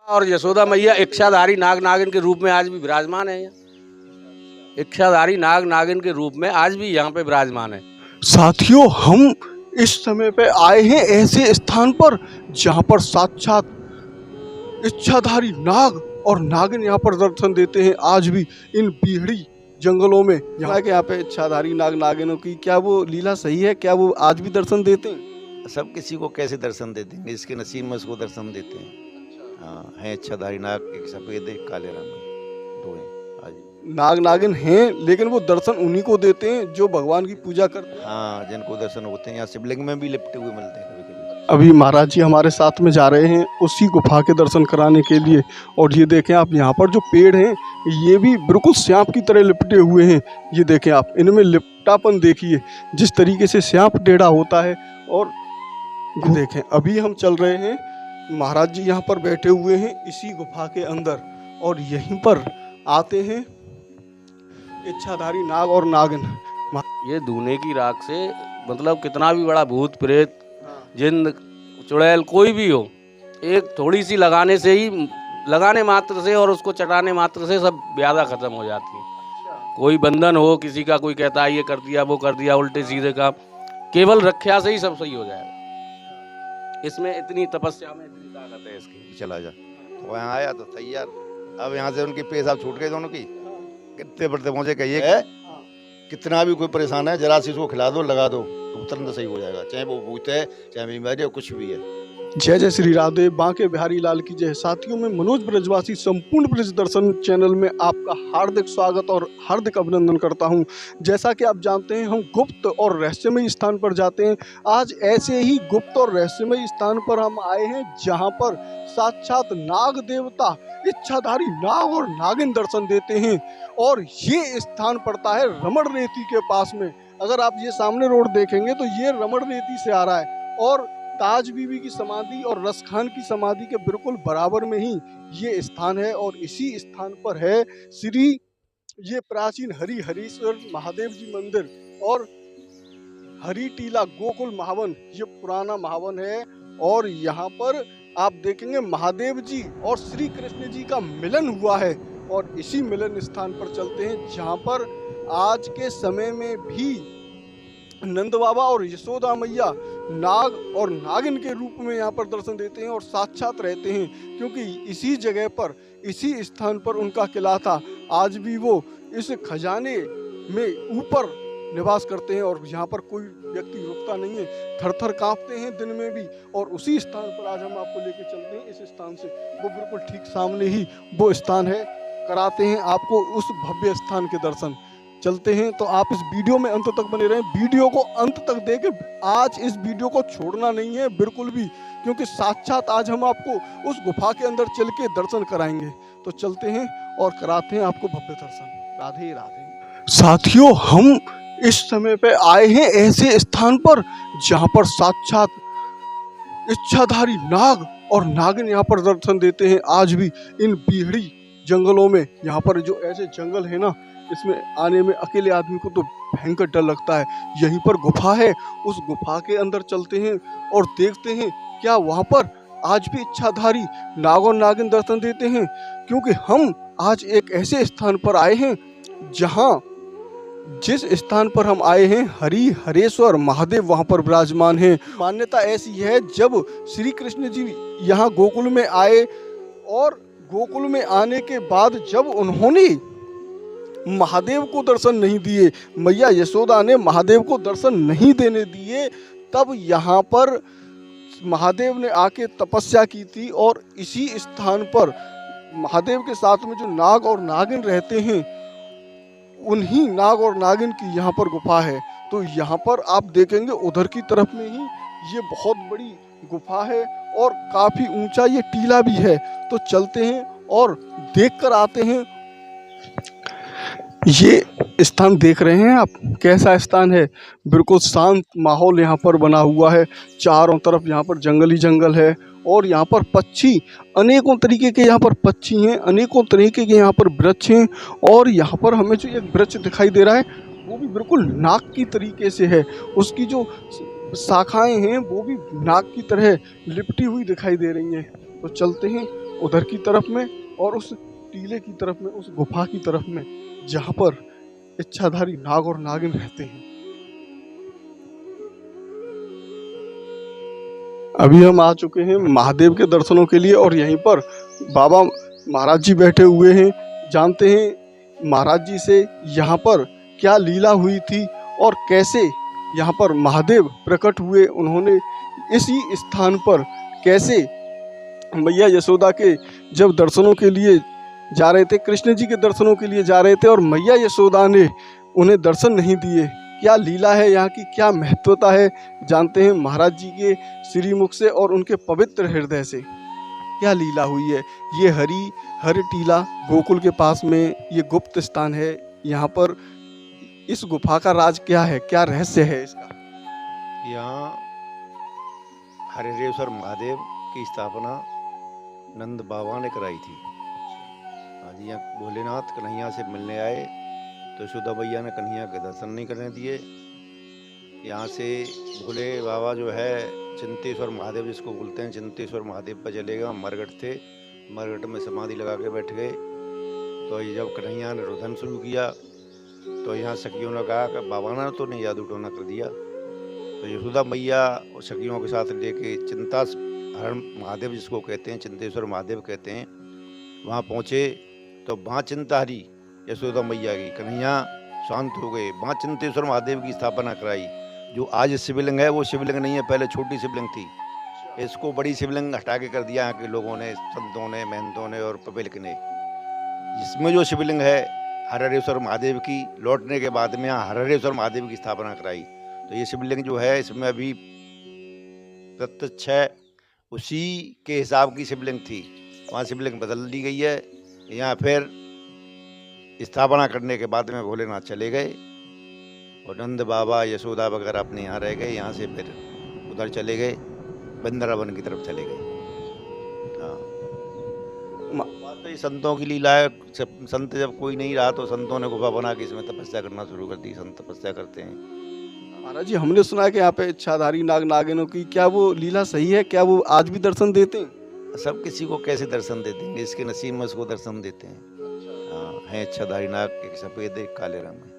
और यशोदा मैया इच्छाधारी नाग नागिन के रूप में आज भी विराजमान है। इच्छाधारी नाग नागिन के रूप में आज भी यहाँ पे विराजमान है। साथियों, हम इस समय पे आए हैं ऐसे स्थान पर जहाँ पर साक्षात इच्छाधारी नाग और नागिन यहाँ पर दर्शन देते हैं। आज भी इन बीहड़ी जंगलों में यहाँ पे इच्छाधारी नाग नागिनों की क्या वो लीला सही है? क्या वो आज भी दर्शन देते हैं? सब किसी को कैसे दर्शन देते हैं? इसके नसीब में उसको दर्शन देते हैं। हाँ, है इच्छाधारी नाग, एक सफेद एक काले रंग में, दो हैं आज। नाग नागिन हैं, लेकिन वो दर्शन उन्हीं को देते हैं जो भगवान की पूजा करते हैं। हाँ, जिनको दर्शन होते हैं। यहाँ शिवलिंग में भी लिपटे हुए मिलते हैं कभी कभी। अभी महाराज जी हमारे साथ में जा रहे हैं उसी गुफा के दर्शन कराने के लिए। और ये देखें आप, यहाँ पर जो पेड़ हैं ये भी बिल्कुल सांप की तरह लिपटे हुए हैं। ये देखें आप, इनमें लिपटापन देखिए, जिस तरीके से सांप टेढ़ा होता है। और ये देखें, अभी हम चल रहे हैं, महाराज जी यहाँ पर बैठे हुए हैं इसी गुफा के अंदर, और यहीं पर आते हैं इच्छाधारी नाग और नागिन। ये धूने की राख से मतलब कितना भी बड़ा भूत प्रेत जिन चुड़ैल कोई भी हो, एक थोड़ी सी लगाने से ही, लगाने मात्र से और उसको चटाने मात्र से सब व्याधा खत्म हो जाती है। कोई बंधन हो किसी का, कोई कहता है ये कर दिया वो कर दिया उल्टे सीधे का, केवल रक्षा से ही सब सही हो जाएगा। इसमें इतनी तपस्या में इतनी ताकत है इसकी। चला जा तो यहाँ आया तो तैयार। अब यहाँ से उनकी पेशाब छूट गए दोनों की। कितने बढ़ते पहुँचे, कहिए कितना भी कोई परेशान है, जरा सी इसको खिला दो, लगा दो, तुरंत सही हो जाएगा। चाहे वो भूत है, चाहे बीमारी है, कुछ भी है। जय जय श्री राधे, बांके बिहारी लाल की जय। साथियों, में मनोज ब्रजवासी संपूर्ण ब्रज दर्शन चैनल में आपका हार्दिक स्वागत और हार्दिक अभिनंदन करता हूं। जैसा कि आप जानते हैं, हम गुप्त और रहस्यमय स्थान पर जाते हैं। आज ऐसे ही गुप्त और रहस्यमय स्थान पर हम आए हैं जहां पर साक्षात नाग देवता इच्छाधारी नाग और नागिन दर्शन देते हैं। और ये स्थान पड़ता है रमण रेती के पास में। अगर आप ये सामने रोड देखेंगे तो ये रमण रेती से आ रहा है, और ताज बीबी की समाधि और रसखान की समाधि के बिल्कुल बराबर में ही ये स्थान है। और इसी स्थान पर है श्री ये प्राचीन हरिहरेश्वर महादेव जी मंदिर और हरि टीला गोकुल महावन, ये पुराना महावन है। और यहाँ पर आप देखेंगे महादेव जी और श्री कृष्ण जी का मिलन हुआ है। और इसी मिलन स्थान पर चलते हैं जहाँ पर आज के समय में भी नंद बाबा और यशोदा मैया नाग और नागिन के रूप में यहाँ पर दर्शन देते हैं और साक्षात रहते हैं, क्योंकि इसी जगह पर, इसी स्थान पर उनका किला था। आज भी वो इस खजाने में ऊपर निवास करते हैं और यहाँ पर कोई व्यक्ति रुकता नहीं है, थर थर कांपते हैं दिन में भी। और उसी स्थान पर आज हम आपको लेके चलते हैं। इस स्थान से वो बिल्कुल ठीक सामने ही वो स्थान है, कराते हैं आपको उस भव्य स्थान के दर्शन। चलते हैं, तो आप इस वीडियो में अंत तक बने रहें। वीडियो को अंत तक देखें, आज इस वीडियो को छोड़ना नहीं है बिल्कुल भी, क्योंकि साक्षात आज हम आपको उस गुफा के अंदर चल के दर्शन कराएंगे। तो चलते हैं और कराते हैं आपको भव्य दर्शन। राधे राधे। साथियों, हम इस समय पे आए हैं ऐसे स्थान पर जहाँ पर साक्षात इच्छाधारी नाग और नागिन यहाँ पर दर्शन देते हैं। आज भी इन बीहड़ी जंगलों में, यहाँ पर जो ऐसे जंगल है ना, इसमें आने में अकेले आदमी को तो भयंकर डर लगता है। यहीं पर गुफा है, उस गुफा के अंदर चलते हैं और देखते हैं क्या वहाँ पर आज भी इच्छाधारी नाग और नागिन दर्शन देते हैं। क्योंकि हम आज एक ऐसे स्थान पर आए हैं जहाँ, जिस स्थान पर हम आए हैं, हरिहरेश्वर महादेव वहाँ पर विराजमान हैं। मान्यता ऐसी है, जब श्री कृष्ण जी यहाँ गोकुल में आए और गोकुल में आने के बाद जब उन्होंने महादेव को दर्शन नहीं दिए, मैया यशोदा ने महादेव को दर्शन नहीं देने दिए, तब यहाँ पर महादेव ने आके तपस्या की थी। और इसी स्थान पर महादेव के साथ में जो नाग और नागिन रहते हैं, उन्हीं नाग और नागिन की यहाँ पर गुफा है। तो यहाँ पर आप देखेंगे उधर की तरफ में ही ये बहुत बड़ी गुफा है और काफ़ी ऊंचा ये टीला भी है। तो चलते हैं और देख कर आते हैं। ये स्थान देख रहे हैं आप, कैसा स्थान है? बिल्कुल शांत माहौल यहाँ पर बना हुआ है। चारों तरफ यहाँ पर जंगल ही जंगल है। और यहाँ पर पक्षी, अनेकों तरीके के यहाँ पर पक्षी हैं, अनेकों तरीके के यहाँ पर वृक्ष हैं। और यहाँ पर हमें जो एक वृक्ष दिखाई दे रहा है वो भी बिल्कुल नाग की तरीके से है। उसकी जो शाखाएं हैं वो भी नाग की तरह लिपटी हुई दिखाई दे रही हैं। तो चलते हैं उधर की तरफ में और उस टीले की तरफ में, उस गुफा की तरफ में, जहाँ पर इच्छाधारी नाग और नागिन रहते हैं। अभी हम आ चुके हैं महादेव के दर्शनों के लिए और यहीं पर बाबा महाराज जी बैठे हुए हैं। जानते हैं महाराज जी से यहाँ पर क्या लीला हुई थी और कैसे यहाँ पर महादेव प्रकट हुए। उन्होंने इसी स्थान पर कैसे मैया यशोदा के जब दर्शनों के लिए जा रहे थे, कृष्ण जी के दर्शनों के लिए जा रहे थे और मैया यशोदा ने उन्हें दर्शन नहीं दिए, क्या लीला है यहाँ की, क्या महत्वता है, जानते हैं महाराज जी के श्रीमुख से और उनके पवित्र हृदय से क्या लीला हुई है। ये हर टीला गोकुल के पास में ये गुप्त स्थान है। यहाँ पर इस गुफा का राज क्या है, क्या रहस्य है इसका? यहाँ हरिहरेश्वर महादेव की स्थापना नंद बाबा ने कराई थी। आज यहाँ भोलेनाथ कन्हैया से मिलने आए तो यशोदा मैया ने कन्हैया के दर्शन नहीं करने दिए। यहाँ से भोले बाबा जो है चिंतेश्वर महादेव जिसको बोलते हैं, चिंतेश्वर महादेव पर चले गए। मरगट थे, मरगट में समाधि लगा के बैठ गए। तो जब कन्हैया ने रुदन शुरू किया तो यहाँ सखियों ने कहा कि बाबा ने तो नहीं जादू टोना कर दिया। तो यशोदा मैया और सखियों के साथ लेके चिंता हरण महादेव जिसको कहते हैं, चिंतेश्वर महादेव कहते हैं, वहाँ पहुँचे तो वहाँ चिंता हरी यशोदा मैया की, कन्हैया शांत हो गए। वहाँ चिंतेश्वर महादेव की स्थापना कराई। जो आज शिवलिंग है वो शिवलिंग नहीं है, पहले छोटी शिवलिंग थी। इसको बड़ी शिवलिंग हटा के कर दिया यहाँ के लोगों ने, संतों ने, महंतों ने और पब्लिक ने। इसमें जो शिवलिंग है हरिहरेश्वर महादेव की, लौटने के बाद में यहाँ हरिहरेश्वर महादेव की स्थापना कराई। तो ये शिवलिंग जो है इसमें अभी प्रत्यक्ष है उसी के हिसाब की शिवलिंग थी, वहाँ शिवलिंग बदल दी गई है। यहाँ फिर स्थापना करने के बाद में भोलेनाथ चले गए और नंद बाबा यशोदा वगैरह अपने यहाँ रह गए। यहाँ से फिर उधर चले गए, वृंदावन की तरफ चले गए। हाँ, बात तो ये संतों की लीला है। संत जब कोई नहीं रहा तो संतों ने गुफा बना के इसमें तपस्या करना शुरू कर दी। संत तपस्या करते हैं। महाराज जी, हमने सुना है कि यहाँ पे इच्छाधारी नाग नागिनों की क्या वो लीला सही है? क्या वो आज भी दर्शन देते हैं? सब किसी को कैसे दर्शन दे देंगे, इसके नसीब में उसको दर्शन देते हैं। हाँ, है इच्छाधारी नाग, एक सफेद एक काले रंग में,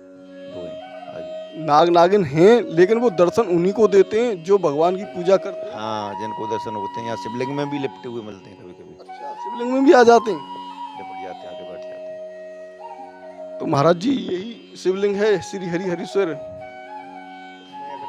दो हैं। नाग नागिन हैं लेकिन वो दर्शन उन्हीं को देते हैं जो भगवान की पूजा करते हैं। हाँ, जिनको दर्शन होते हैं। यहाँ शिवलिंग में भी लिपटे हुए मिलते हैं कभी कभी। अच्छा, शिवलिंग में भी आ जाते हैं, लिपट जाते हैं, आगे बैठ जाते हैं। तो महाराज जी यही शिवलिंग है श्री हरिहरेश्वर। अगर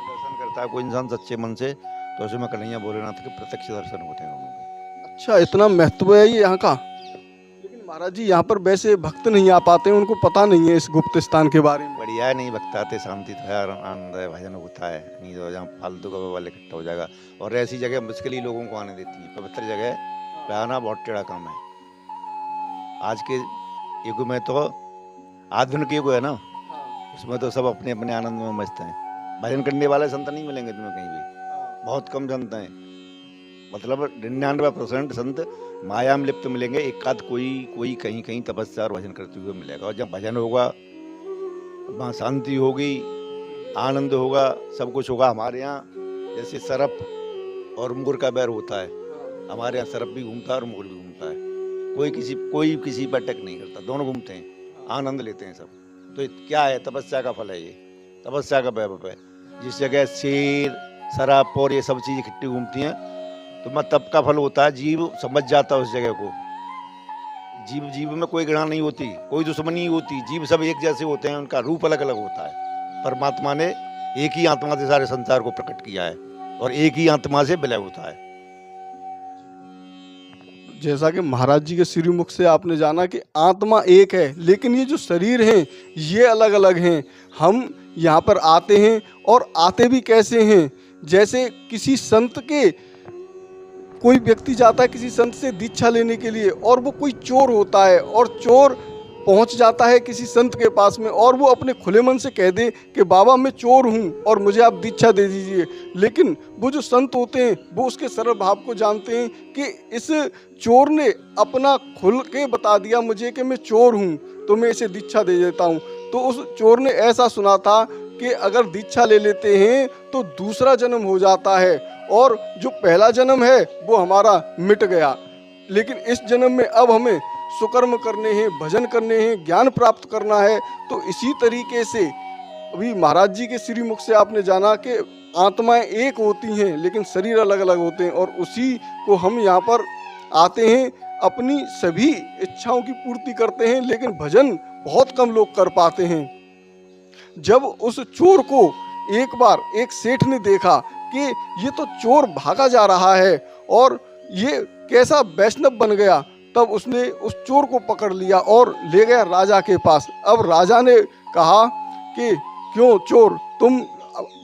दर्शन करता है कोई इंसान सच्चे मन से तो उसमें कन्हैया भोलेनाथ के प्रत्यक्ष दर्शन होते हैं उनके। अच्छा, इतना महत्व है ये यहाँ का। लेकिन महाराज जी यहाँ पर वैसे भक्त नहीं आ पाते हैं, उनको पता नहीं है इस गुप्त स्थान के बारे में। बढ़िया है, नहीं भक्त आते, शांति तो है, आनंद है, भजन होता है। नहीं तो जहाँ फालतू का वाले इकट्ठा हो जाएगा। और ऐसी जगह मुश्किल ही लोगों को आने देती है। पवित्र जगह पे आना बहुत टेढ़ा काम है। आज के युग में तो आधुनिक युग है ना, उसमें तो सब अपने अपने आनंद में मस्त हैं। भजन करने वाले संत नहीं मिलेंगे तुम्हें कहीं भी, बहुत कम संत हैं। मतलब 99% संत माया में लिप्त मिलेंगे। एक आध कोई कहीं कहीं तपस्या और भजन करते हुए मिलेगा। और जब भजन होगा वहाँ शांति होगी, आनंद होगा, सब कुछ होगा। हमारे यहाँ जैसे सरप और मुंगुर का बैर होता है, हमारे यहाँ सरप भी घूमता है और मुंगुर भी घूमता है। कोई किसी पर अटैक नहीं करता, दोनों घूमते हैं, आनंद लेते हैं सब। तो क्या है, तपस्या का फल है ये, तपस्या का वैभव है। जिस जगह शेर, सरप और ये सब चीज़ इकट्ठी घूमती हैं तो मैं तप का फल होता है। जीव समझ जाता है उस जगह को। जीव में कोई घृणा नहीं होती, कोई दुश्मनी नहीं होती। जीव सब एक जैसे होते हैं, उनका रूप अलग अलग होता है। परमात्मा ने एक ही आत्मा से सारे संसार को प्रकट किया है और एक ही आत्मा से विलय होता है। जैसा कि महाराज जी के श्रीमुख से आपने जाना कि आत्मा एक है, लेकिन ये जो शरीर हैं ये अलग अलग हैं। हम यहाँ पर आते हैं और आते भी कैसे हैं, जैसे किसी संत के, कोई व्यक्ति जाता है किसी संत से दीक्षा लेने के लिए और वो कोई चोर होता है और चोर पहुंच जाता है किसी संत के पास में और वो अपने खुले मन से कह दे कि बाबा मैं चोर हूं और मुझे आप दीक्षा दे दीजिए। लेकिन वो जो संत होते हैं वो उसके सरल भाव को जानते हैं कि इस चोर ने अपना खुल के बता दिया मुझे कि मैं चोर हूं, तो मैं इसे दीक्षा दे देता हूं। तो उस चोर ने ऐसा सुना था कि अगर दीक्षा ले लेते हैं तो दूसरा जन्म हो जाता है और जो पहला जन्म है वो हमारा मिट गया। लेकिन इस जन्म में अब हमें सुकर्म करने हैं, भजन करने हैं, ज्ञान प्राप्त करना है। तो इसी तरीके से अभी महाराज जी के श्रीमुख से आपने जाना कि आत्माएं एक होती हैं लेकिन शरीर अलग अलग होते हैं, और उसी को हम यहाँ पर आते हैं, अपनी सभी इच्छाओं की पूर्ति करते हैं, लेकिन भजन बहुत कम लोग कर पाते हैं। जब उस चोर को एक बार एक सेठ ने देखा कि ये तो चोर भागा जा रहा है और ये कैसा वैष्णव बन गया, तब उसने उस चोर को पकड़ लिया और ले गया राजा के पास। अब राजा ने कहा कि क्यों चोर, तुम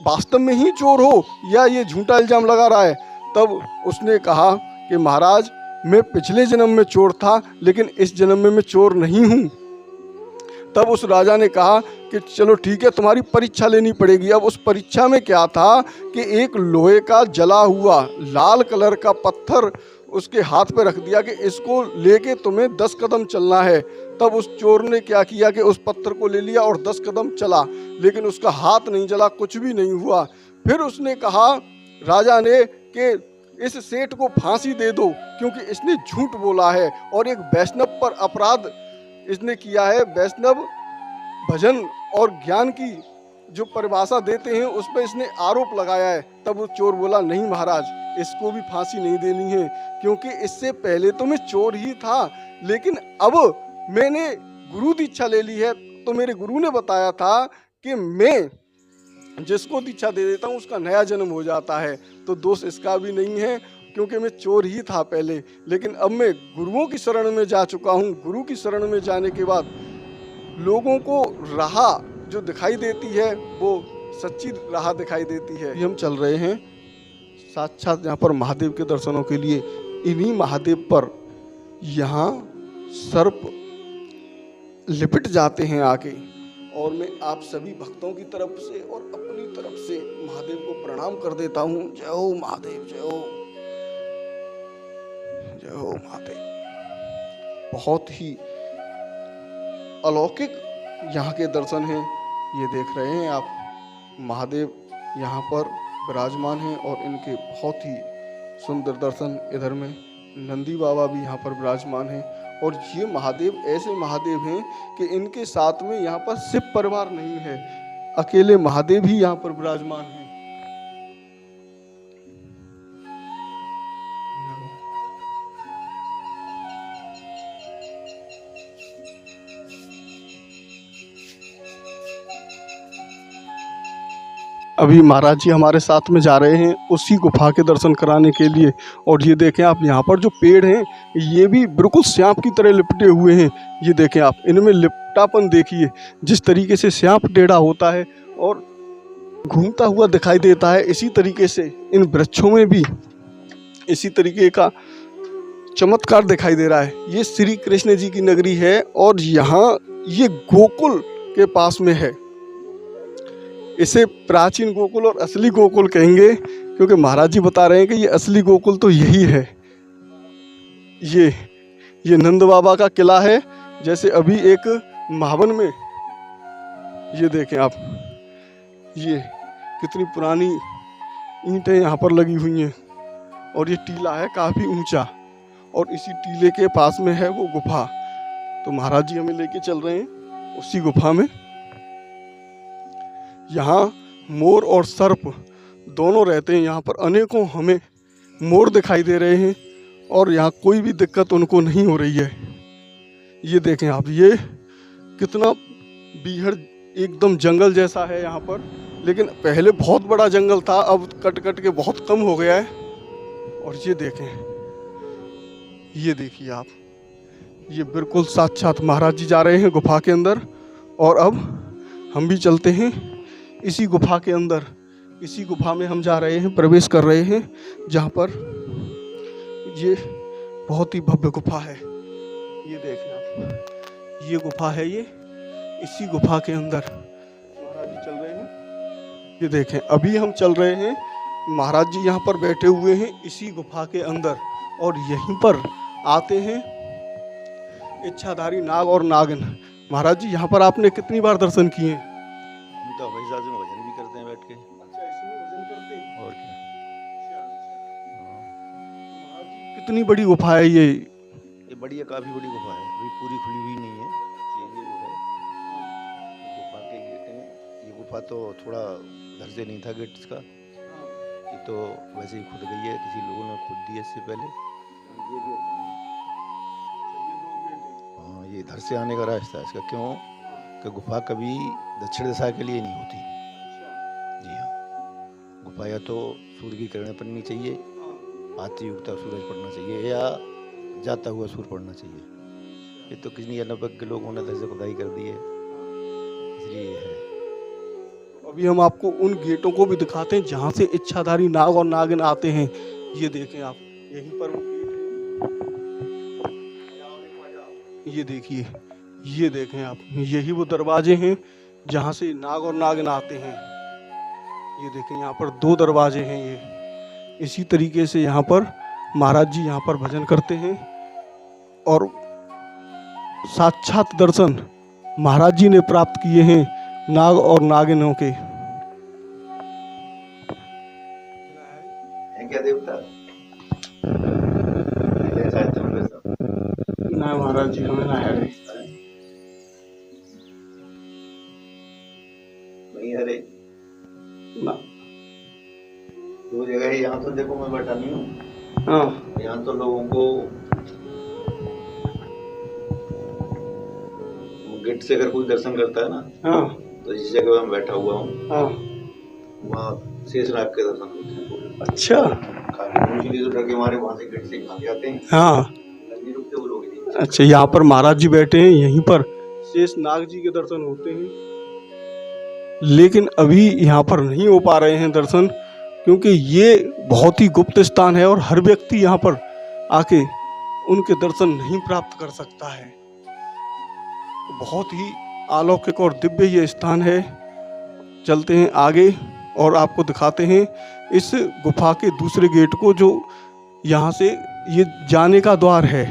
वास्तव में ही चोर हो या ये झूठा इल्जाम लगा रहा है? तब उसने कहा कि महाराज, मैं पिछले जन्म में चोर था लेकिन इस जन्म में मैं चोर नहीं हूँ। तब उस राजा ने कहा कि चलो ठीक है, तुम्हारी परीक्षा लेनी पड़ेगी। अब उस परीक्षा में क्या था कि एक लोहे का जला हुआ लाल कलर का पत्थर उसके हाथ पे रख दिया कि इसको लेके तुम्हें 10 कदम चलना है। तब उस चोर ने क्या किया कि उस पत्थर को ले लिया और 10 कदम चला, लेकिन उसका हाथ नहीं जला, कुछ भी नहीं हुआ। फिर उसने कहा राजा ने कि इस सेठ को फांसी दे दो क्योंकि इसने झूठ बोला है और एक वैष्णव पर अपराध इसने किया है। वैष्णव भजन और ज्ञान की जो परिभाषा देते हैं उस पर इसने आरोप लगाया है। तब वो चोर बोला, नहीं महाराज, इसको भी फांसी नहीं देनी है क्योंकि इससे पहले तो मैं चोर ही था, लेकिन अब मैंने गुरु दीक्षा ले ली है। तो मेरे गुरु ने बताया था कि मैं जिसको दीक्षा दे देता हूँ उसका नया जन्म हो जाता है। तो दोष इसका भी नहीं है क्योंकि मैं चोर ही था पहले, लेकिन अब मैं गुरुओं की शरण में जा चुका हूँ। गुरु की शरण में जाने के बाद लोगों को राह जो दिखाई देती है वो सच्ची राह दिखाई देती है। हम चल रहे हैं साक्षात यहाँ पर महादेव के दर्शनों के लिए। इन्हीं महादेव पर यहाँ सर्प लिपट जाते हैं आके, और मैं आप सभी भक्तों की तरफ से और अपनी तरफ से महादेव को प्रणाम कर देता हूँ। जय हो महादेव, जय हो, जय हो महादेव। बहुत ही अलौकिक यहाँ के दर्शन हैं। ये देख रहे हैं आप, महादेव यहाँ पर विराजमान हैं और इनके बहुत ही सुंदर दर्शन। इधर में नंदी बाबा भी यहाँ पर विराजमान हैं, और ये महादेव ऐसे महादेव हैं कि इनके साथ में यहाँ पर शिव परिवार नहीं है, अकेले महादेव ही यहाँ पर विराजमान हैं। अभी महाराज जी हमारे साथ में जा रहे हैं उसी गुफा के दर्शन कराने के लिए। और ये देखें आप, यहाँ पर जो पेड़ हैं ये भी बिल्कुल सांप की तरह लिपटे हुए हैं। ये देखें आप, इनमें लिपटापन देखिए, जिस तरीके से सांप टेढ़ा होता है और घूमता हुआ दिखाई देता है, इसी तरीके से इन वृक्षों में भी इसी तरीके का चमत्कार दिखाई दे रहा है। ये श्री कृष्ण जी की नगरी है और यहाँ ये गोकुल के पास में है। इसे प्राचीन गोकुल और असली गोकुल कहेंगे, क्योंकि महाराज जी बता रहे हैं कि ये असली गोकुल तो यही है। ये नंद बाबा का किला है। जैसे अभी एक महावन में, ये देखें आप, ये कितनी पुरानी ईंटें यहाँ पर लगी हुई हैं, और ये टीला है काफ़ी ऊंचा, और इसी टीले के पास में है वो गुफा। तो महाराज जी हमें लेके चल रहे हैं उसी गुफा में। यहाँ मोर और सर्प दोनों रहते हैं। यहाँ पर अनेकों हमें मोर दिखाई दे रहे हैं और यहाँ कोई भी दिक्कत उनको नहीं हो रही है। ये देखें आप, ये कितना बीहड़ एकदम जंगल जैसा है यहाँ पर, लेकिन पहले बहुत बड़ा जंगल था, अब कट कट के बहुत कम हो गया है। और ये देखें, ये देखिए आप, ये बिल्कुल साक्षात महाराज जी जा रहे हैं गुफा के अंदर, और अब हम भी चलते हैं इसी गुफा के अंदर। इसी गुफा में हम जा रहे हैं, प्रवेश कर रहे हैं, जहाँ पर ये बहुत ही भव्य गुफा है। ये देखें आप, ये गुफा है, ये इसी गुफा के अंदर महाराज जी चल रहे हैं। ये देखें, अभी हम चल रहे हैं, महाराज जी यहाँ पर बैठे हुए हैं इसी गुफा के अंदर, और यहीं पर आते हैं इच्छाधारी नाग और नागिन। महाराज जी, यहाँ पर आपने कितनी बार दर्शन किए हैं? हम तो हमेशा से भजन भी करते हैं बैठ के। अच्छा, इसमें भजन करते हैं। और क्या। कितनी बड़ी गुफा है ये, बढ़िया, काफी बड़ी गुफा है, अभी पूरी खुली हुई नहीं है। ये जो है गुफा के गेट हैं। ये गुफा तो थोड़ा घर से नहीं था गेट इसका, ये तो वैसे ही खुद गई है, किसी लोगों ने खुद दी है इससे पहले। ये भी हाँ, ये इधर से आने का रास्ता है इसका। क्यों कि गुफा कभी दक्षिण दिशा के लिए नहीं होती। जी हाँ, गुफा या तो सूर्य की किरणें पड़नी चाहिए, आती उगता सूरज पड़ना चाहिए, या जाता हुआ सूर्य पड़ना चाहिए। ये तो किसी अनभिज्ञ के लोगों ने ऐसे खुदाई कर दी है, इसलिए ये है। अभी हम आपको उन गेटों को भी दिखाते हैं जहाँ से इच्छाधारी नाग और नागिन आते हैं। ये देखें आप, यहीं पर वो गेट है। ये देखिए, ये देखें आप, यही वो दरवाजे हैं जहाँ से नाग और नागिन आते हैं। ये देखें, यहाँ पर 2 दरवाजे हैं। ये इसी तरीके से यहाँ पर महाराज जी यहाँ पर भजन करते हैं और साक्षात दर्शन महाराज जी ने प्राप्त किए हैं नाग और नागिनों के। है क्या देवता? ना महाराज जी, हमें ना है नहीं, अरे ना। 2 जगह है। यहाँ तो देखो मैं बैठा नहीं हूँ, हाँ, यहाँ तो लोगों को गेट से अगर कोई दर्शन करता है ना, हाँ, तो जिस जगह मैं बैठा हुआ हूँ हाँ। वहाँ शेषनाग के दर्शन होते हैं। अच्छा, खाली इसलिए तो डर के मारे वहाँ से गेट से भाग जाते हैं, हाँ। नहीं रुकते वो लोग नहीं। अच्छा, यहाँ पर महाराज जी बैठे हैं, यहीं पर शेष नाग जी के दर्शन होते हैं, लेकिन अभी यहाँ पर नहीं हो पा रहे हैं दर्शन, क्योंकि ये बहुत ही गुप्त स्थान है और हर व्यक्ति यहाँ पर आके उनके दर्शन नहीं प्राप्त कर सकता है। बहुत ही अलौकिक और दिव्य ये स्थान है। चलते हैं आगे और आपको दिखाते हैं इस गुफा के दूसरे गेट को, जो यहाँ से ये जाने का द्वार है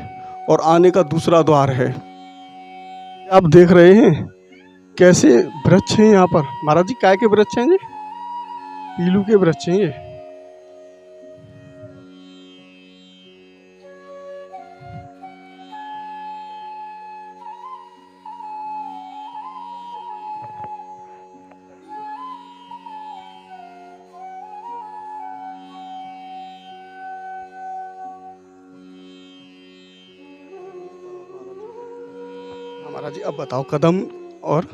और आने का दूसरा द्वार है। आप देख रहे हैं कैसे वृक्ष हैं यहाँ पर। महाराज जी, काय के वृक्ष हैं ये? पीलू के वृक्ष हैं ये। महाराज जी, अब बताओ, कदम और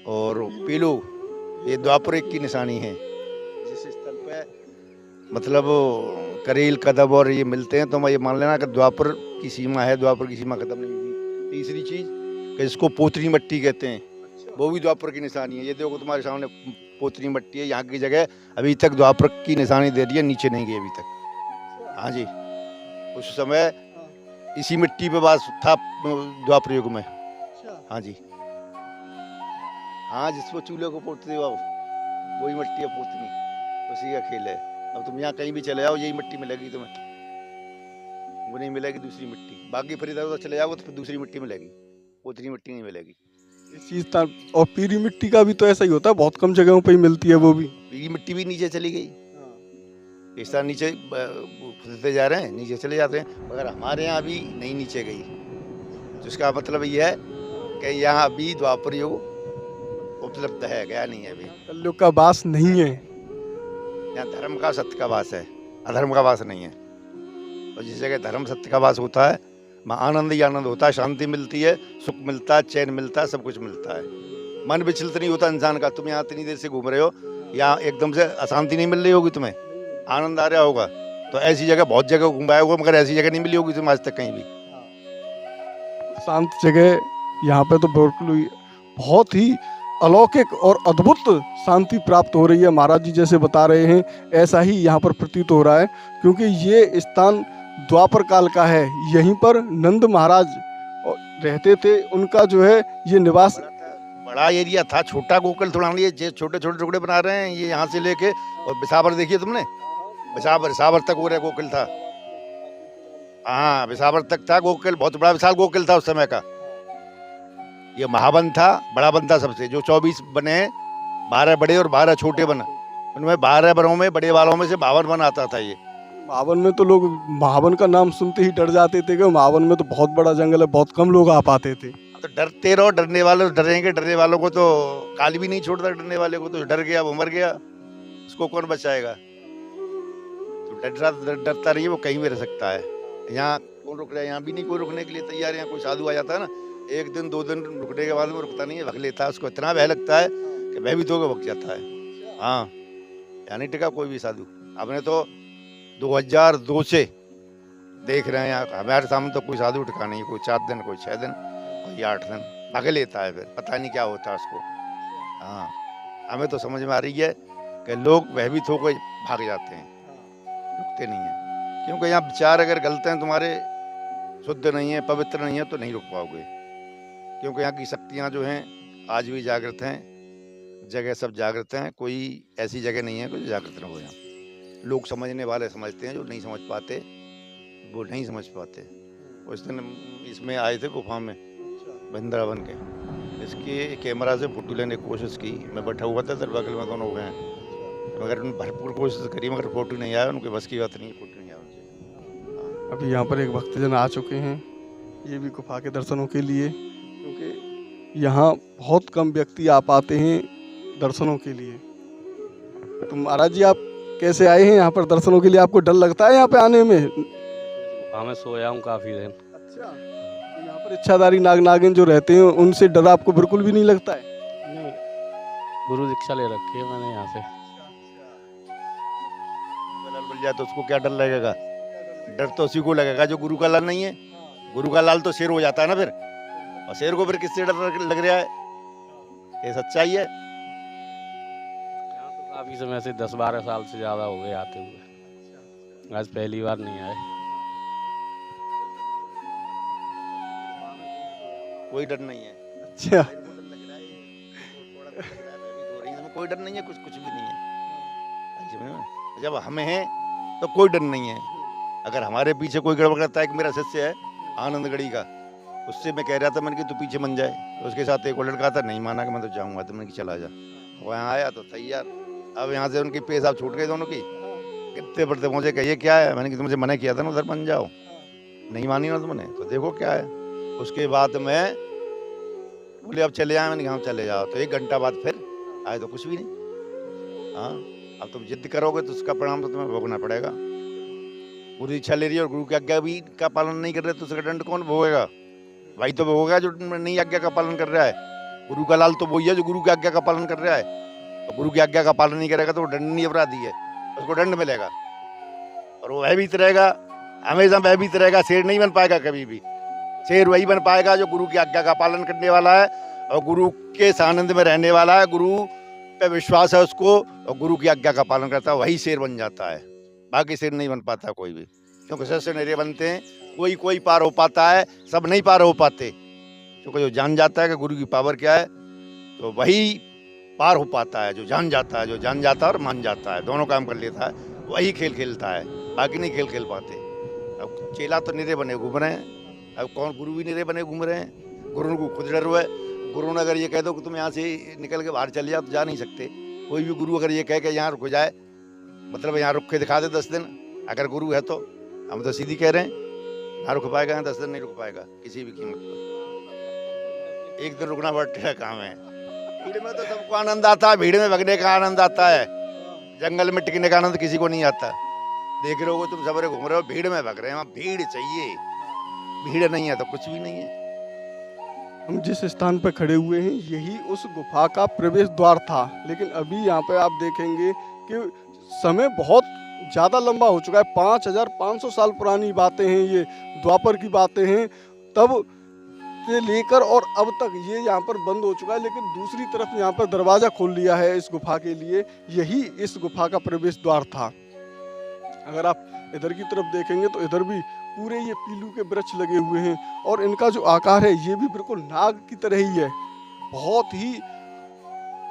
और पीलू ये द्वापर की निशानी है। जिस स्थल पे मतलब करील, कदम और ये मिलते हैं, तो मैं ये मान लेना कि द्वापर की सीमा है, द्वापर की सीमा खत्म नहीं हुई। तीसरी चीज कि जिसको पोतरी मट्टी कहते हैं, वो भी द्वापर की निशानी है। ये देखो तुम्हारे सामने पोतरी मट्टी है, यहाँ की जगह अभी तक द्वापर की निशानी दे दी है, नीचे नहीं गई अभी तक। हाँ जी, उस समय इसी मिट्टी पे वास था द्वापर युग में। हाँ जी, हाँ, जिसको चूल्हे को पोतते हो वही मिट्टी है पोतनी, उसी का खेल है। अब तुम यहाँ कहीं भी चले जाओ, यही मिट्टी मिलेगी तुम्हें, वो नहीं मिलेगी दूसरी मिट्टी। बाकी फिर इधर उधर चले जाओ तो फिर दूसरी मिट्टी मिलेगी, पोतनी मिट्टी नहीं मिलेगी। इस चीज का। और पीली मिट्टी का भी तो ऐसा ही होता है, बहुत कम जगहों पे ही मिलती है वो भी। पीली मिट्टी भी नीचे चली गई, इस तरह नीचे खुदते जा रहे हैं, नीचे चले जाते हैं, मगर हमारे यहाँ अभी नहीं नीचे गई। जिसका मतलब ये है कि यहाँ अभी द्वापर युग उपलब्ध है, गया नहीं है अभी। कलयुग का वास नहीं है यहाँ, धर्म का सत्य का वास है, अधर्म का वास नहीं है। और जिस जगह धर्म सत्य का वास होता है वहाँ आनंद ही आनंद होता है, शांति मिलती है, सुख मिलता है, चैन मिलता है, सब कुछ मिलता है। मन विचलित नहीं होता इंसान का। तुम यहाँ इतनी देर से घूम रहे हो, यहाँ एकदम से अशांति नहीं मिल रही होगी तुम्हें, आनंद आ रहा होगा। तो ऐसी जगह बहुत जगह घुमाया होगा, मगर ऐसी जगह नहीं मिली होगी तुम्हें आज तक कहीं भी। शांत जगह यहाँ पे तो बिल्कुल बहुत ही अलौकिक और अद्भुत शांति प्राप्त हो रही है। महाराज जी जैसे बता रहे हैं, ऐसा ही यहाँ पर प्रतीत हो रहा है, क्योंकि ये स्थान द्वापर काल का है। यहीं पर नंद महाराज रहते थे, उनका जो है ये निवास। बड़ा एरिया था, छोटा गोकुल थोड़ा नहीं, ये छोटे छोटे टुकड़े बना रहे हैं। ये यहाँ से लेके और बिसावर देखिए तुमने, बिसावर तक वो गोकुल था। हाँ, बिसावर तक था गोकुल, बहुत बड़ा विशाल गोकुल था उस समय का। ये महावन था, बड़ा वन था सबसे। जो 24 बने, 12 बड़े और 12 छोटे वन, उनमें 12 वनों में बड़े वालों में से 52 वन आता था। ये महावन में तो लोग महावन का नाम सुनते ही डर जाते थे कि महावन में तो बहुत बड़ा जंगल है, बहुत कम लोग आ पाते थे। तो डरते रहो, डरने वाले डरेंगे, डरने वालों को तो काल भी नहीं छोड़ता, डरने वाले को तो डर गया वो मर गया, उसको कौन बचाएगा। तो डरता रहिए, वो कहीं भी रह सकता है। यहाँ कौन रुक रहा है, यहाँ भी नहीं कोई रुकने के लिए तैयार है। यहाँ कोई साधु आ जाता है ना, 1 दिन 2 दिन रुकने के बाद वो रुकता नहीं है, भग लेता है, उसको इतना भय लगता है कि भयभीत होकर भग जाता है। हाँ, यहाँ नहीं टिका कोई भी साधु। आपने तो 2002 से देख रहे हैं यहाँ हमारे सामने तो कोई साधु टिका नहीं, कोई 4 दिन, कोई 6 दिन, कोई 8 दिन भग लेता है, फिर पता नहीं क्या होता है उसको। हाँ, हमें तो समझ में आ रही है कि लोग भयभीत होकर भाग जाते हैं, रुकते नहीं हैं, क्योंकि यहाँ विचार अगर गलत हैं, तुम्हारे शुद्ध नहीं है, पवित्र नहीं है, तो नहीं रुक पाओगे। क्योंकि यहाँ की शक्तियाँ जो हैं आज भी जागृत हैं, जगह सब जागृत हैं, कोई ऐसी जगह नहीं है कोई जागृत न हो। यहाँ लोग समझने वाले समझते हैं, जो नहीं समझ पाते वो नहीं समझ पाते। उस दिन इसमें आए थे गुफा में वृंदावन के, इसके कैमरा से फोटो लेने की कोशिश की, मैं बैठा हुआ था, बगल में दोनों गए, मगर उन्होंने भरपूर कोशिश करी, मगर फोटो नहीं आया, उनके बस की बात नहीं, फोटो नहीं आया उनसे। अभी यहाँ पर एक भक्तजन आ चुके हैं, ये भी गुफा के दर्शनों के लिए, क्योंकि यहाँ बहुत कम व्यक्ति आ पाते हैं दर्शनों के लिए। तो महाराज जी, आप कैसे आए हैं यहाँ पर दर्शनों के लिए? आपको डर लगता है यहाँ पे आने में? हाँ, मैं सोया हूँ काफ़ी दिन। अच्छा, तो यहाँ पर इच्छाधारी नाग नागिन जो रहते हैं उनसे डर आपको बिल्कुल भी नहीं लगता है? नहीं, गुरु दीक्षा ले रखी है मैंने यहाँ से। बोल जाए तो उसको क्या डर लगेगा? डर तो उसी को लगेगा जो गुरु का लाल नहीं है। गुरु का लाल तो शेर हो जाता है ना फिर, और शेर को फिर किससे डर लग रहा है? ये सच्चाई है। यहाँ तो काफ़ी समय से 10-12 साल से ज़्यादा हो गए आते हुए, आज पहली बार नहीं आए। कोई डर नहीं है। अच्छा, इसमें कोई डर नहीं है, कुछ भी नहीं है। जब हमें है तो कोई डर नहीं है। अगर हमारे पीछे कोई गड़बड़ करता है, कि मेरा शिष्य है आनंदगढ़ी का, उससे मैं कह रहा था, मैंने कि तू पीछे मन जाए, तो उसके साथ एक और लड़का था, नहीं माना कि मैं तो जाऊंगा, तो मैंने कि चला जा। वो यहाँ आया तो तैयार, अब यहाँ से उनकी पेशाब छूट गई दोनों की, कितने पड़ते पहुँचे, कहिए क्या है? मैंने कि तुमसे मना किया था ना उधर बन जाओ, नहीं मानी ना तुमने, तो देखो क्या है। उसके बाद मैं बोले अब चले जाए, मैंने कहा चले जाओ, तो 1 घंटा बाद फिर आए तो कुछ भी नहीं। हाँ, अब तुम जिद करोगे तो उसका परिणाम तो तुम्हें भोगना पड़ेगा। गुरु इच्छा ले रही है और गुरु की आज्ञा भी का पालन नहीं कर रहे, तो उसका दंड कौन भोगेगा? भाई तो भोगेगा जो नहीं आज्ञा का पालन कर रहा है। गुरु का लाल तो वही है जो गुरु की आज्ञा का पालन कर रहा है, और गुरु की आज्ञा का पालन नहीं करेगा तो वो दंडनीय अपराधी है, उसको दंड मिलेगा। और वो भयभीत रहेगा, हमेशा भयभीत रहेगा, शेर नहीं बन पाएगा कभी भी। शेर वही बन पाएगा जो गुरु की आज्ञा का पालन करने वाला है, और गुरु के सानिध्य में रहने वाला है, गुरु पे विश्वास है उसको, और गुरु की आज्ञा का पालन करता है, वही शेर बन जाता है। बाकी शेर नहीं बन पाता कोई भी, क्योंकि शिष्य निरे बनते हैं, कोई पार हो पाता है, सब नहीं पार हो पाते। क्योंकि जो जान जाता है कि गुरु की पावर क्या है, तो वही पार हो पाता है। जो जान जाता है और मान जाता है, दोनों काम कर लेता है, वही खेल खेलता है, बाकी नहीं खेल खेल पाते। अब चेला तो निरे बने घूम रहे हैं, अब कौन गुरु भी निरे बने घूम रहे हैं। गुरु को खुद डर हुआ है। गुरु ने अगर ये कह दो कि तुम यहाँ से निकल के बाहर चले जाओ, तो जा नहीं सकते। कोई भी गुरु अगर ये कहे कि यहाँ रुक जाए, मतलब यहाँ रुक के दिखा दे 10 दिन, अगर गुरु है तो हम तो सीधी कह रहे हैं, ना रुक पाएगा, 10 दिन नहीं रुक पाएगा किसी भी कीमत पर। 1 दिन रुकना बड़ा टेढ़ा काम है। भीड़ में तो सबको आनंद आता है, भीड़ में भगने का आनंद आता है, जंगल में टिकने का आनंद किसी को नहीं आता। देख रहे हो तुम सबरे घूम रहे हो, भीड़ में भग रहे हैं, वहाँ भीड़ चाहिए, भीड़ नहीं है तो कुछ भी नहीं है। हम जिस स्थान पर खड़े हुए हैं यही उस गुफा का प्रवेश द्वार था, लेकिन अभी यहाँ पे आप देखेंगे कि समय बहुत ज़्यादा लंबा हो चुका है। 5500 साल पुरानी बातें हैं, ये द्वापर की बातें हैं, तब से लेकर और अब तक ये यहाँ पर बंद हो चुका है। लेकिन दूसरी तरफ यहाँ पर दरवाज़ा खोल लिया है इस गुफा के लिए, यही इस गुफा का प्रवेश द्वार था। अगर आप इधर की तरफ देखेंगे तो इधर भी पूरे ये पीलू के वृक्ष लगे हुए हैं, और इनका जो आकार है ये भी बिल्कुल नाग की तरह ही है। बहुत ही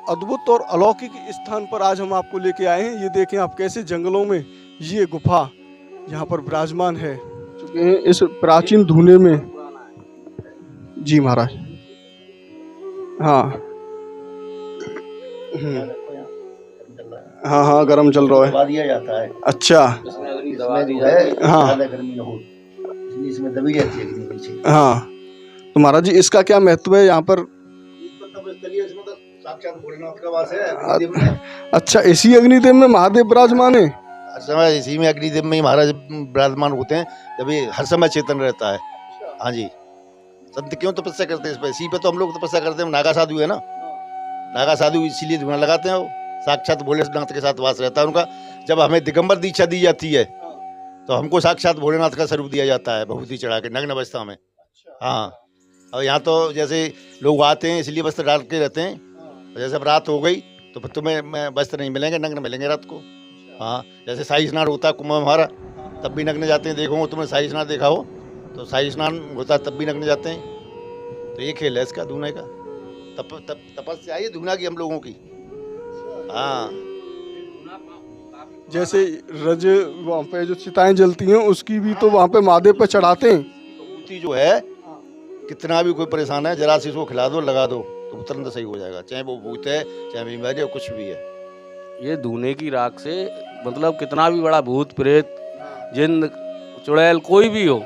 अद्भुत और अलौकिक स्थान पर आज हम आपको लेके आए हैं। ये देखें आप कैसे जंगलों में ये गुफा यहाँ पर विराजमान है चुके हैं इस प्राचीन धूने में। जी महाराज, हाँ हाँ हाँ, गर्म चल रहा है। दबा दिया जाता है। अच्छा। इसमें जो है हाँ। ज्यादा गर्मी न हो, इसलिए इसमें दबी रहती है अग्नि नीचे। हाँ, तो महाराज जी इसका क्या महत्व है यहाँ पर? इसमें तो साक्षात भोलेनाथ का वास है अग्निदेव में। अच्छा, इसी अग्निदेव में महादेव विराजमान है? हर समय इसी में अग्निदेव में ही महाराज विराजमान होते हैं, जब ये हर समय चेतन रहता है। हाँ जी, संत क्यों तपस्या करते हैं इस पे? इसी पे तो हम लोग तपस्या करते हैं। नागा साधु है ना, नागा साधु इसीलिए धुआं लगाते हैं। वो साक्षात भोलेनाथ के साथ वास रहता है उनका। जब हमें दिगंबर दीक्षा दी जाती है तो हमको साक्षात भोलेनाथ का स्वरूप दिया जाता है, भभूति चढ़ा के नग्न अवस्था में। हाँ, और यहाँ तो जैसे लोग आते हैं इसलिए वस्त्र डाल के रहते हैं। जैसे अब रात हो गई तो फिर तुम्हें वस्त्र नहीं मिलेंगे, नग्न मिलेंगे रात को। हाँ, जैसे शाही स्नान होता है कुंभ में हमारा, तब भी नग्न जाते हैं। देखो तुमने शाही स्नान देखा हो तो शाही स्नान होता है तब भी नग्न जाते हैं। तो ये खेल है इसका धूने का। तपस्या है धूना की हम लोगों की। हाँ, जैसे रज वहाँ पे जो चिताएं जलती हैं उसकी भी तो वहाँ पे महादेव पे चढ़ाते हैं। विभूति जो है, कितना भी कोई परेशान है जरा सी इसको खिला दो, लगा दो तो तुरंत सही हो जाएगा। चाहे वो भूत है, चाहे बीमारी है, कुछ भी है। ये धूने की राख से मतलब कितना भी बड़ा भूत प्रेत जिन चुड़ैल कोई भी हो,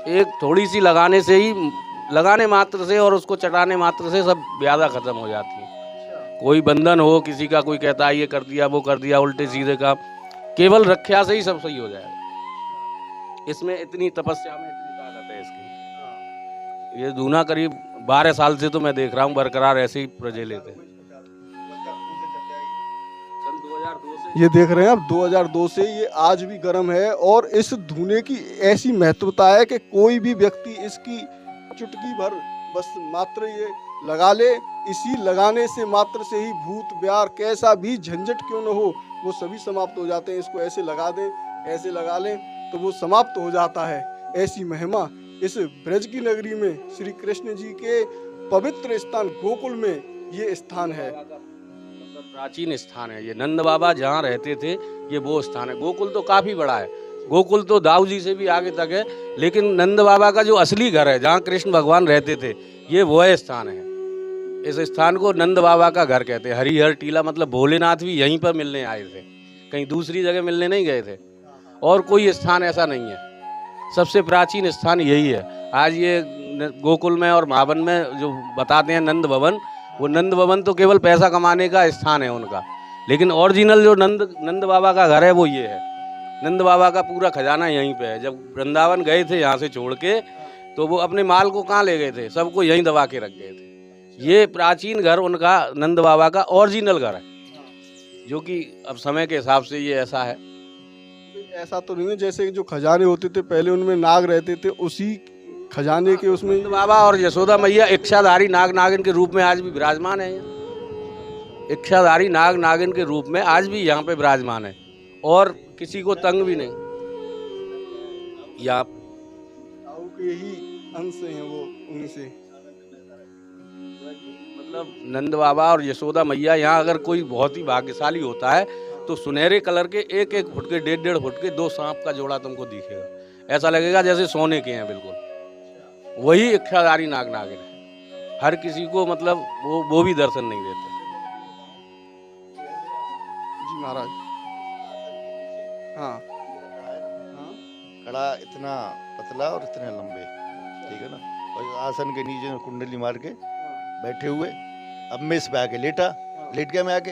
एक थोड़ी सी लगाने से ही, लगाने मात्र से और उसको चटाने मात्र से सब व्याधा खत्म हो जाती है। कोई बंधन हो किसी का, कोई कहता है ये कर दिया वो कर दिया उल्टे सीधे का, केवल रक्षा से ही सब सही हो जाएगा। इसमें इतनी तपस्या में इतनी ताकत है इसकी। ये धूना करीब 12 साल से तो मैं देख रहा हूँ बरकरार ऐसे ही प्रज्वलित है। सन 2002 से ये देख रहे हैं आप, 2002 से ये आज भी गर्म है। और इस धूने की ऐसी महत्वता है कि कोई भी व्यक्ति इसकी चुटकी भर बस मात्र ये लगा ले, इसी लगाने से मात्र से ही भूत ब्यार कैसा भी झंझट क्यों न हो वो सभी समाप्त हो जाते हैं। इसको ऐसे लगा दें, ऐसे लगा लें तो वो समाप्त हो जाता है। ऐसी महिमा इस ब्रज की नगरी में श्री कृष्ण जी के पवित्र स्थान गोकुल में ये स्थान है। प्राचीन स्थान है ये। नंद बाबा जहाँ रहते थे ये वो स्थान है। गोकुल तो काफ़ी बड़ा है, गोकुल तो दाऊ जी से भी आगे तक है, लेकिन नंद बाबा का जो असली घर है जहाँ कृष्ण भगवान रहते थे ये वह स्थान है। इस स्थान को नंद बाबा का घर कहते हैं। हरिहर टीला मतलब भोलेनाथ भी यहीं पर मिलने आए थे, कहीं दूसरी जगह मिलने नहीं गए थे। और कोई स्थान ऐसा नहीं है, सबसे प्राचीन स्थान यही है। आज ये गोकुल में और महावन में जो बताते हैं नंद भवन, वो नंद भवन तो केवल पैसा कमाने का स्थान है उनका, लेकिन ओरिजिनल जो नंद बाबा का घर है वो ये है। नंद बाबा का पूरा खजाना यहीं पे है। जब वृंदावन गए थे यहाँ से छोड़ के तो वो अपने माल को कहाँ ले गए थे, सबको यहीं दबा के रख गए थे। ये प्राचीन घर उनका नंद बाबा का ओरिजिनल घर है, जो कि अब समय के हिसाब से ये ऐसा है। ऐसा तो नहीं है जैसे जो खजाने होते थे पहले उनमें नाग रहते थे, उसी खजाने के उसमें नंद बाबा और यशोदा मैया इच्छाधारी नाग नागिन के रूप में आज भी विराजमान है। इच्छाधारी नाग नागिन के रूप में आज भी यहाँ पे विराजमान है और किसी को तंग भी नहीं। या ताऊ के ही अंश हैं वो, उनसे मतलब नंद बाबा और यशोदा मैया यहाँ अगर कोई बहुत ही भाग्यशाली होता है तो सुनहरे कलर के 1-1 फुट के 1.5-1.5 फुट के 2 सांप का जोड़ा तुमको दिखेगा। ऐसा लगेगा जैसे सोने के हैं बिल्कुल। वही इच्छाधारी नाग नागिन है। हर किसी को मतलब वो भी दर्शन नहीं देते। जी महाराज। हाँ कड़ा इतना पतला और इतने लंबे, ठीक है ना। और आसन के नीचे कुंडली मार के बैठे हुए। अब मैं इस पे आके लेट गया मैं आके।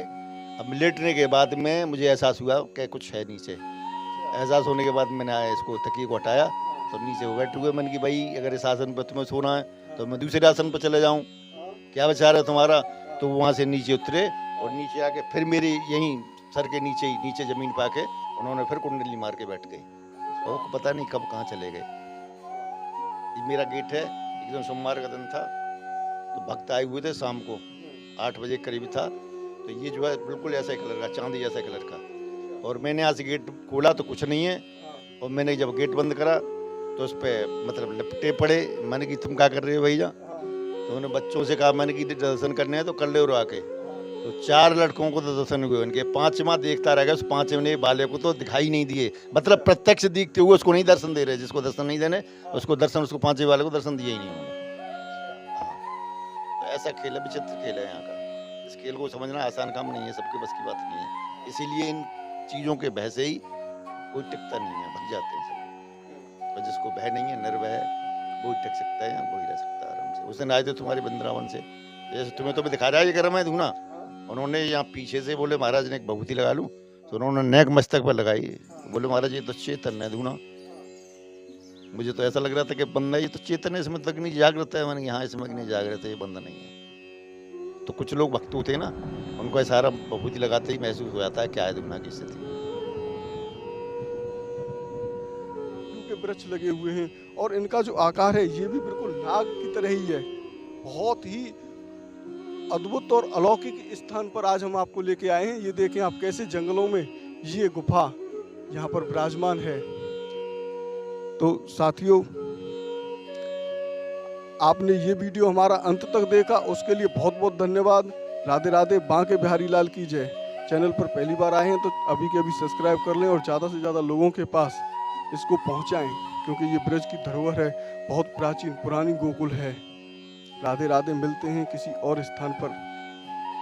अब लेटने के बाद में मुझे एहसास हुआ कि कुछ है नीचे। एहसास होने के बाद मैंने इसको तकिए को हटाया तो नीचे वो बैठे हुए। मैंने कि भाई अगर इस आसन पर तुम्हें सोना है तो मैं दूसरे आसन पर चले जाऊँ, क्या विचार है तुम्हारा। तो वहाँ से नीचे उतरे और नीचे आके फिर मेरे यहीं सर के नीचे ज़मीन पे आके उन्होंने फिर कुंडली मार के बैठ गई। और पता नहीं कब कहाँ चले गए। ये मेरा गेट है, एकदम सोमवार का दिन था तो भक्त आए हुए थे, शाम को 8 बजे करीब था। तो ये जो है बिल्कुल ऐसा ही कलर का, चांदी जैसा कलर का। और मैंने यहाँ से गेट खोला तो कुछ नहीं है। और मैंने जब गेट बंद करा तो उस पर मतलब लपटे पड़े। मैंने कि तुम क्या कर रहे हो भैया। तो उन्होंने बच्चों से कहा, मैंने कि दर्शन करने हैं तो कर ले और आके। तो 4 लड़कों को तो दर्शन हुए उनके। 5वां देखता रह गया, उस 5वें वाले को तो दिखाई नहीं दिए। मतलब प्रत्यक्ष दिखते हुए उसको नहीं दर्शन दे रहे। जिसको दर्शन नहीं देने उसको 5वें वाले को दर्शन दिए ही नहीं उन्होंने। तो ऐसा खेल है, विचित्र खेल है यहाँ का। इस खेल को समझना आसान काम नहीं है, सबके बस की बात नहीं है। इसीलिए इन चीज़ों के भय से ही कोई टिकता नहीं है, भग जाते हैं सब। और जिसको भय नहीं है, निर्भय है, वो ही टिक सकता है, वो ही रह सकता है आराम से। उस दिन आए थे तुम्हारे वृंदावन से, जैसे तुम्हें तो मैं दिखा रहा है ये गर्म है धूना, उन्होंने यहाँ पीछे से बोले महाराज ने एक भभूति लगा लूं, तो उन्होंने नेक मस्तक पर लगाई। बोले महाराज ये तो चेतन है धूना। मुझे तो ऐसा लग रहा था कि बंदा ये तो चेतन है, इसमें तक नहीं जागृत है। मैंने यहाँ इसमें नहीं जागृत है, ये बंदा नहीं है। तो कुछ लोग भक्त होते हैं ना, उनको सारा भभूति लगाते ही महसूस हो जाता है क्या है धूना की स्थिति। के वृक्ष लगे हुए हैं और इनका जो आकार है ये भी बिल्कुल नाग की तरह ही है। बहुत ही अद्भुत और अलौकिक स्थान पर आज हम आपको लेके आए हैं। ये देखें आप कैसे जंगलों में ये गुफा यहाँ पर विराजमान है। तो साथियों, आपने ये वीडियो हमारा अंत तक देखा, उसके लिए बहुत बहुत धन्यवाद। राधे राधे, बांके बिहारी लाल की जय। चैनल पर पहली बार आए हैं तो अभी के अभी सब्सक्राइब कर लें और ज़्यादा से ज़्यादा लोगों के पास इसको पहुंचाएं, क्योंकि ये ब्रज की धरोहर है, बहुत प्राचीन पुरानी गोकुल है। राधे राधे, मिलते हैं किसी और स्थान पर।